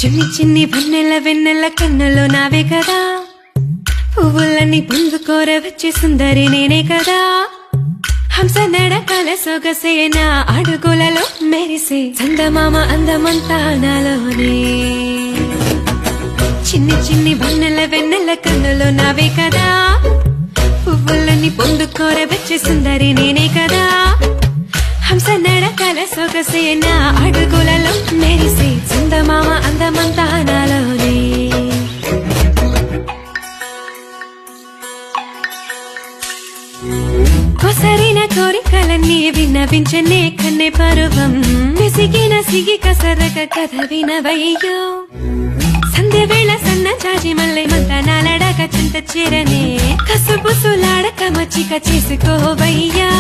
చిన్ని చిన్ని వెన్నెల వెన్నెల కన్నులో నావే కదా, పువ్వులన్నీ పొందుకోర వచ్చే సుందరి నేనే కదా. హంస నడకల సొగసేన అడుగులలో మెరిసే చందమామ అందమంతా నాలోనే. చిన్ని చిన్ని వెన్నెల వెన్నెల కన్నులో నావే కదా, పువ్వులన్నీ పొందుకోర వచ్చే సుందరి నేనే కదా. హంస నడకల సొగసేన అడుగులలో మెరిసే చందమామ అందమంతా నాలోనే. కొసరిన కోరికలన్నీ విన్నవించనే కన్నె పరువం, విసిగిన సిగి కసరక కథ వినవయ్యో. సంధ్య వేళ సన్న చాచి మల్లె మంత నాలడాక చింత చేరనే, కసుబుసులాడక మచ్చిక చేసుకోవయ్యా.